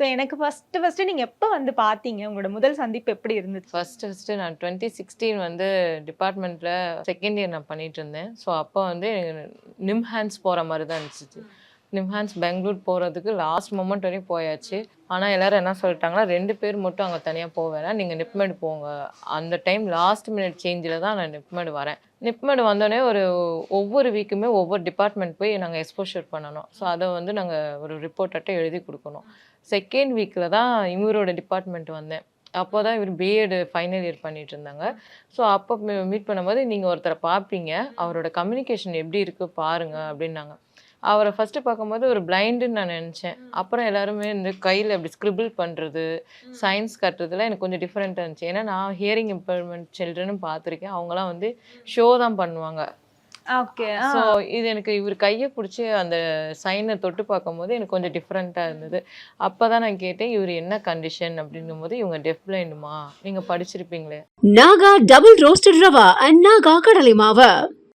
So எனக்கு first நீங்க எப்ப வந்து பார்த்தீங்க? உங்களோட முதல் சந்திப்பு எப்படி இருந்துச்சு? ஃபர்ஸ்ட்டு நான் 2016 வந்து டிபார்ட்மெண்ட்டில் செகண்ட் இயர் நான் பண்ணிட்டு இருந்தேன். ஸோ அப்போ வந்து நிம்ஹான்ஸ் போகிற மாதிரி தான் இருந்துச்சு. நிம்ஹான்ஸ் பெங்களூர் போகிறதுக்கு லாஸ்ட் மொமெண்ட் வரையும் போயாச்சு. ஆனால் எல்லாரும் என்ன சொல்லிட்டாங்கன்னா 2 பேர் மட்டும் அங்கே தனியாக போக வேணாம், நீங்கள் நிப்மெட் போங்க. அந்த டைம் லாஸ்ட் மினிட் சேஞ்சில் தான் நான் நிப்மெட் வரேன். நிப்மெட் வந்தோடனே ஒவ்வொரு வீக்குமே ஒவ்வொரு டிபார்ட்மெண்ட் போய் நாங்கள் எக்ஸ்போஷர் பண்ணணும். ஸோ அதை வந்து நாங்கள் ஒரு ரிப்போர்ட்டை எழுதி கொடுக்கணும். செகண்ட் வீக்கில் தான் இவரோட டிபார்ட்மெண்ட் வந்தேன். அப்போ தான் இவர் பிஎட் ஃபைனல் இயர் பண்ணிட்டு இருந்தாங்க. ஸோ அப்போ மீட் பண்ணும்போது நீங்கள் ஒருத்தரை பார்ப்பீங்க, அவரோட கம்யூனிகேஷன் எப்படி இருக்குது பாருங்க அப்படின்னாங்க. அவரை ஃபஸ்ட்டு பார்க்கும்போது ஒரு பிளைண்டுன்னு நான் நினச்சேன். அப்புறம் எல்லாருமே இந்த கையில் இப்படி ஸ்க்ரிபிள் பண்ணுறது, சைன்ஸ் கட்டுறதுலாம் எனக்கு கொஞ்சம் டிஃப்ரெண்ட்டாக இருந்துச்சு. ஏன்னா நான் ஹியரிங் இம்பேர்மெண்ட் சில்ட்ரனும் பார்த்துருக்கேன். அவங்களாம் வந்து ஷோ தான் பண்ணுவாங்க. ஓகே. ஸோ இது எனக்கு இவர் கையை பிடிச்சி அந்த சைனை தொட்டு பார்க்கும்போது எனக்கு கொஞ்சம் டிஃப்ரெண்ட்டாக இருந்தது. அப்போ தான் நான் கேட்டேன், இவர் என்ன கண்டிஷன் அப்படிங்கும்போது, இவங்க டெஃப் பிளைண்டுமா, நீங்கள் படிச்சிருப்பீங்களே. Naga double roasted rava and Naga கடலை மாவு.